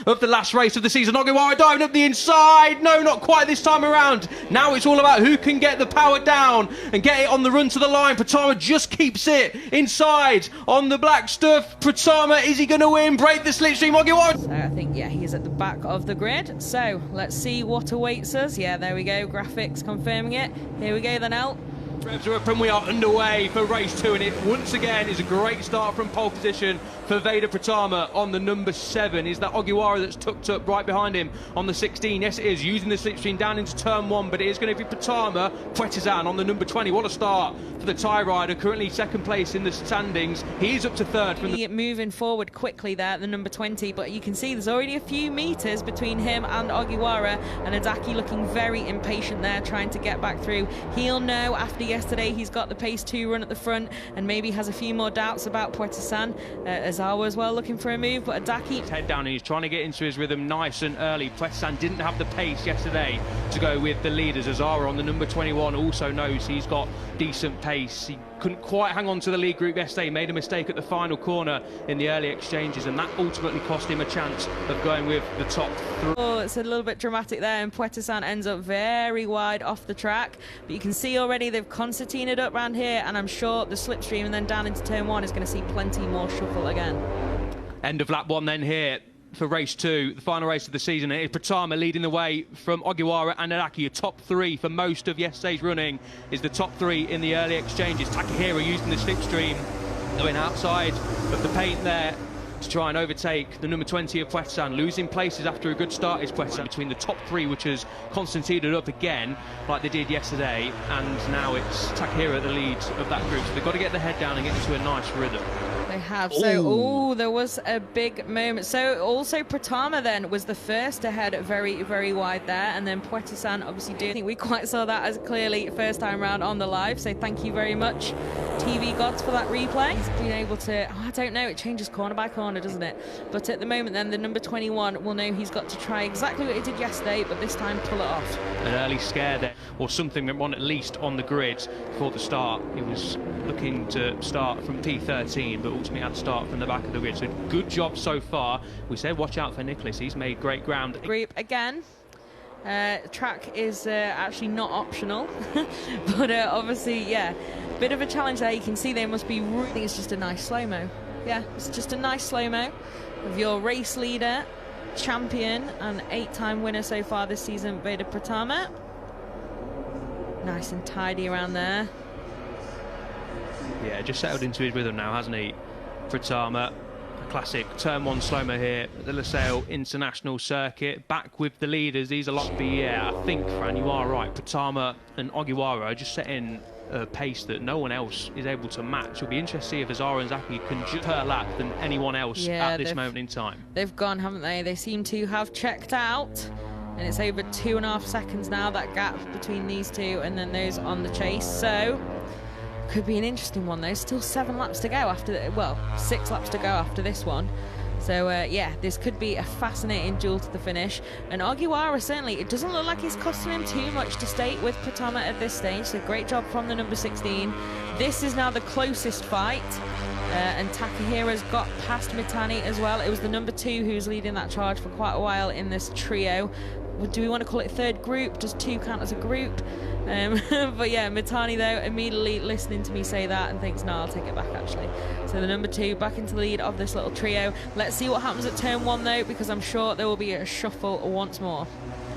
of the last race of the season. Ogiwara diving up the inside. No, not quite this time around. Now it's all about who can get the power down and get it on the run to the line. Pratama just keeps it inside on the black stuff. Pratama, is he going to win? Break the slipstream. Ogiwara. So I think, yeah, he's at the back of the grid. So let's see what awaits us. Yeah, there we go. Graphics confirming it. Here we go then, El. Revs are up and we are underway for race 2, and it once again is a great start from pole position for VEDA Pratama on the number 7. Is that Ogiwara that's tucked up right behind him on the 16? Yes, it is, using the slipstream down into turn 1, but it is going to be Pratama, Puetizan on the number 20. What a start for the tie rider, currently second place in the standings. He is up to third from the... Moving forward quickly there at the number 20, but you can see there's already a few meters between him and Ogiwara, and Adaki looking very impatient there, trying to get back through. He'll know after yesterday he's got the pace 2 run at the front, and maybe has a few more doubts about Puetizan. Azawa as well looking for a move, but Adaki... His head down and he's trying to get into his rhythm nice and early. Puetizan didn't have the pace yesterday to go with the leaders. Azawa on the number 21 also knows he's got decent pace. He couldn't quite hang on to the lead group yesterday, made a mistake at the final corner in the early exchanges, and that ultimately cost him a chance of going with the top 3. Oh, it's a little bit dramatic there, and Puetizan ends up very wide off the track, but you can see already they've concertinaed up around here, and I'm sure the slipstream and then down into turn 1 is going to see plenty more shuffle again. End of lap 1 then here for race 2, the final race of the season. It is Pratama leading the way from Ogiwara and Adaki. A top 3 for most of yesterday's running is the top 3 in the early exchanges. Takahira using the slipstream, going outside of the paint there to try and overtake the number 20 of Puetizan. Losing places after a good start is Puetizan between the top 3, which has concertinaed up again like they did yesterday, and now it's Takahira at the lead of that group. So they've got to get their head down and get into a nice rhythm. They have. So, there was a big moment. So, also Pratama then was the first to head very, very wide there, and then Puetizan obviously I think we quite saw that as clearly first time round on the live. So, thank you very much, TV gods, for that replay. He's been able to, I don't know, it changes corner by corner, doesn't it? But at the moment, then the number 21 will know he's got to try exactly what he did yesterday, but this time pull it off. An early scare there, or something that went at least on the grid before the start. He was looking to start from P13, but ultimately had to start from the back of the grid. So good job so far. We said watch out for Nicholas. He's made great ground. Group again. Track is actually not optional, but obviously, yeah, bit of a challenge there. You can see they must be. I think it's just a nice slow-mo. Yeah, it's just a nice slow-mo of your race leader, champion, and 8-time winner so far this season, VEDA Pratama. Nice and tidy around there. Yeah, just settled into his rhythm now, hasn't he, Pratama? A classic turn 1 slow-mo here at the Losail International Circuit. Back with the leaders. These are lots. But yeah, I think, Fran, you are right. Pratama and Ogiwara are just setting a pace that no one else is able to match. It'll be interesting to see if Azara and Zaki can just per lap than anyone else at this moment in time. They've gone, haven't they? They seem to have checked out. And it's over 2.5 seconds now, that gap between these two and then those on the chase. So, could be an interesting one though. Still 7 laps to go after, well, 6 laps to go after this one. So, yeah, this could be a fascinating duel to the finish. And Ogiwara, certainly, it doesn't look like it's costing him too much to stay with Pratama at this stage. So, great job from the number 16. This is now the closest fight. And Takahira's got past Mitani as well. It was the number 2 who's leading that charge for quite a while in this trio. Do we want to call it third group? Does 2 count as a group? But yeah, Mitani though immediately listening to me say that and thinks, no, I'll take it back actually. So the number 2 back into the lead of this little trio. Let's see what happens at turn 1 though, because I'm sure there will be a shuffle once more.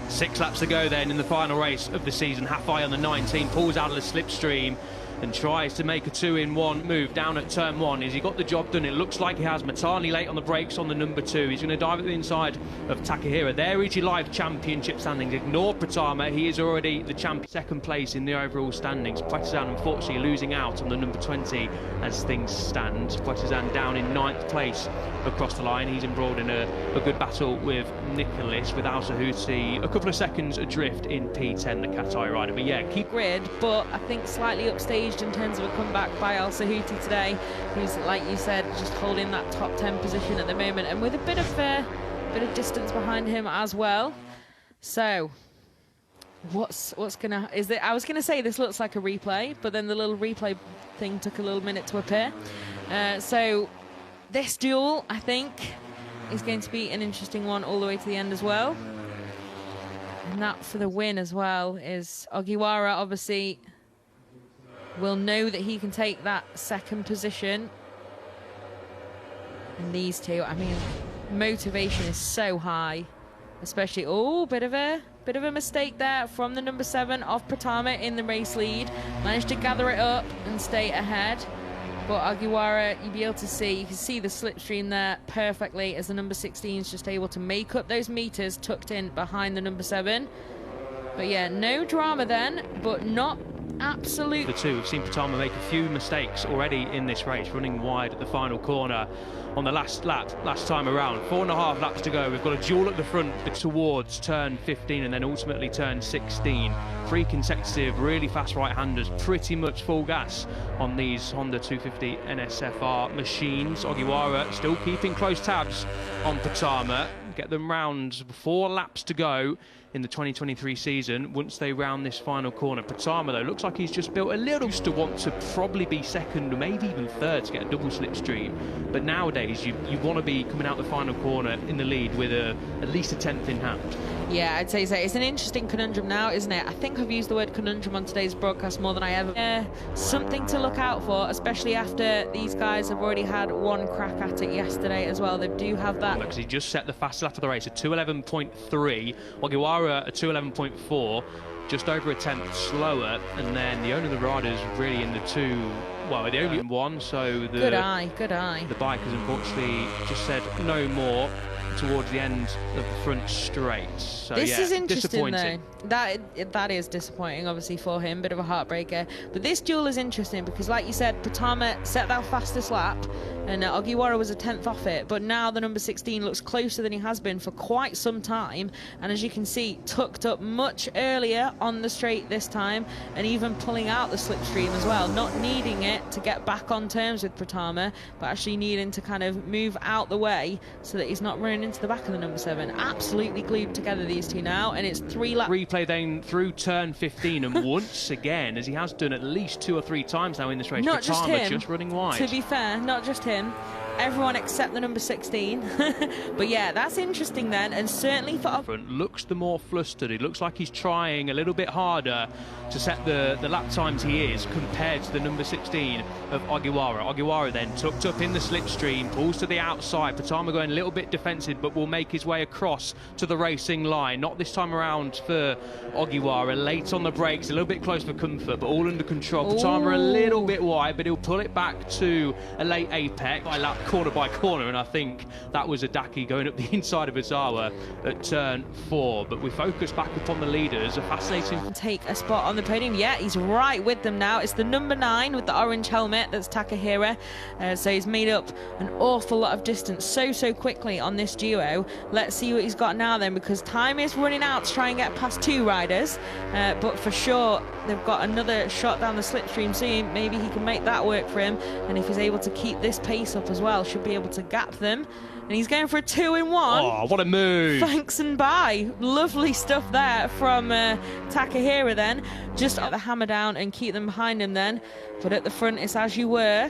6 laps to go then in the final race of the season. Hafai on the 19 pulls out of the slipstream and tries to make a 2-in-1 move down at turn 1. Has he got the job done? It looks like he has. Mitani late on the brakes on the number 2. He's going to dive at the inside of Takahira. There is your live championship standings. Ignore Pratama. He is already the champion. Second place in the overall standings. Puetizan unfortunately losing out on the number 20 as things stand. Puetizan down in 9th place across the line. He's embroiled in a good battle with Nicholas, with Al Sahuti a couple of seconds adrift in P10, the Qatar rider. But yeah, keep grid, but I think slightly upstaged in terms of a comeback by Al Sahuti today, who's, like you said, just holding that top 10 position at the moment, and with a bit of distance behind him as well. So what's gonna, is it, I was gonna say this looks like a replay, but then the little replay thing took a little minute to appear. So this duel, I think, is going to be an interesting one all the way to the end as well. And that for the win as well is Ogiwara, obviously, will know that he can take that second position. And these two, I mean, motivation is so high, especially, oh, bit of a mistake there from the number 7 of Pratama in the race lead. Managed to gather it up and stay ahead. But Ogiwara, you'll be able to see, you can see the slipstream there perfectly as the number 16 is just able to make up those meters tucked in behind the number 7. But yeah, no drama then, but not absolute. The two, we've seen Pratama make a few mistakes already in this race, running wide at the final corner on the last lap, last time around. 4.5 laps to go. We've got a duel at the front towards turn 15 and then ultimately turn 16. 3 consecutive really fast right-handers, pretty much full gas on these Honda 250 NSFR machines. Ogiwara still keeping close tabs on Pratama. Get them round 4 laps to go in the 2023 season once they round this final corner. Pratama, though, looks like he's just built a little used to want to probably be second or maybe even third to get a double slipstream. But nowadays, you want to be coming out the final corner in the lead with at least a 10th in hand. Yeah, I'd say so. It's an interesting conundrum now, isn't it? I think I've used the word conundrum on today's broadcast more than I ever. Something to look out for, especially after these guys have already had one crack at it yesterday as well. They do have that. Because he just set the fastest lap of the race at 2:11.3. Ogiwara at 2:11.4, just over a 10th slower. And then the owner of the riders really in the the only one. So the good eye. The bike has unfortunately just said no more towards the end of the front straight. So this is interesting disappointing. though. That is disappointing, obviously, for him. Bit of a heartbreaker. But this duel is interesting because, like you said, Pratama set that fastest lap and Ogiwara was a 10th off it. But now the number 16 looks closer than he has been for quite some time. And as you can see, tucked up much earlier on the straight this time and even pulling out the slipstream as well. Not needing it to get back on terms with Pratama, but actually needing to kind of move out the way so that he's not running into the back of the number 7. Absolutely glued together, these two now, and it's 3 laps. Replay then through turn 15, and once again, as he has done at least 2 or 3 times now in this race, not just him, just running wide. To be fair, not just him. Everyone except the number 16. But yeah, that's interesting then, and certainly for front looks the more flustered. It looks like he's trying a little bit harder to set the lap times he is compared to the number 16 of Ogiwara. Ogiwara then tucked up in the slipstream, pulls to the outside. Pratama going a little bit defensive, but will make his way across to the racing line. Not this time around for Ogiwara. Late on the brakes, a little bit close for comfort, but all under control. Pratama a little bit wide, but he'll pull it back to a late apex by lap corner by corner, and I think that was Adaki going up the inside of Ozawa at turn 4. But we focus back upon the leaders. A fascinating take a spot on the podium. Yeah, he's right with them now. It's the number 9 with the orange helmet. That's Takahira. So he's made up an awful lot of distance so quickly on this duo. Let's see what he's got now then, because time is running out to try and get past 2 riders. But for sure, they've got another shot down the slipstream soon. Maybe he can make that work for him. And if he's able to keep this pace up as well, should be able to gap them. And he's going for a 2-in-1. Oh, what a move. Thanks and bye. Lovely stuff there from Takahira then. Just get the hammer down and keep them behind him then. But at the front, it's as you were.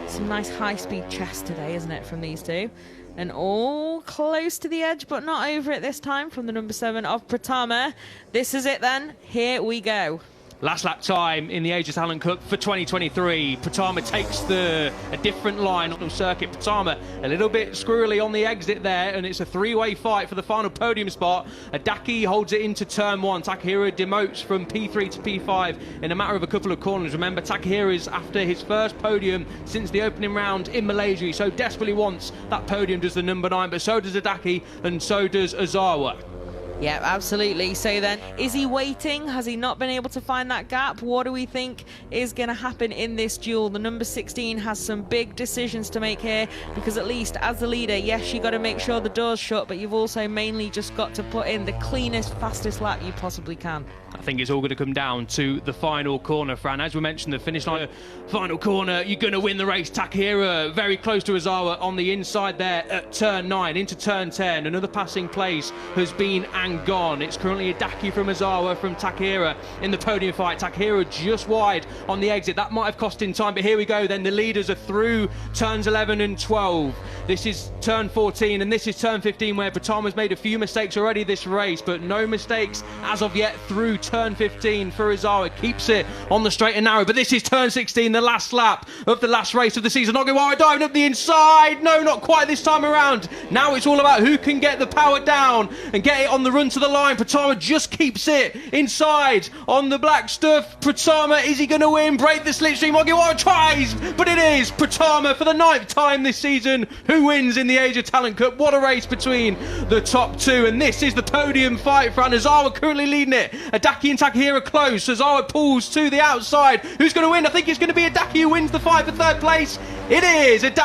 Some nice high-speed chest today, isn't it, from these two? And all close to the edge, but not over it this time from the number 7 of Pratama. This is it then. Here we go. Last lap time in the Aegis Allen Cup for 2023. Pratama takes a different line on the circuit. Pratama a little bit squirrely on the exit there, and it's a 3-way fight for the final podium spot. Adaki holds it into turn 1. Takahira demotes from P3 to P5 in a matter of a couple of corners. Remember, Takahira is after his first podium since the opening round in Malaysia. He so desperately wants that podium, does the number 9, but so does Adaki and so does Ozawa. Yeah, absolutely. So then, is he waiting? Has he not been able to find that gap? What do we think is going to happen in this duel? The number 16 has some big decisions to make here, because at least as the leader, yes, you got to make sure the door's shut, but you've also mainly just got to put in the cleanest, fastest lap you possibly can. I think it's all going to come down to the final corner, Fran. As we mentioned, the finish line, final corner, you're going to win the race. Takahira very close to Ozawa on the inside there at turn 9 into turn 10. Another passing place has been angled and gone. It's currently Idaki from Ozawa from Takehira in the podium fight. Takehira just wide on the exit. That might have cost him time, but here we go then. The leaders are through turns 11 and 12. This is turn 14 and this is turn 15 where Pratama's made a few mistakes already this race, but no mistakes as of yet through turn 15 for Ozawa. Keeps it on the straight and narrow, but this is turn 16, the last lap of the last race of the season. Juara diving up the inside. No, not quite this time around. Now it's all about who can get the power down and get it on the run to the line. Pratama just keeps it inside on the black stuff. Pratama, is he going to win? Break the slipstream. Juara tries, but it is Pratama for the 9th time this season who wins in the Asia Talent Cup. What a race between the top two, and this is the podium fight for Ozawa currently leading it. Idaki and Takehira close. Ozawa pulls to the outside. Who's going to win? I think it's going to be Idaki who wins the fight for 3rd place. It is Idaki.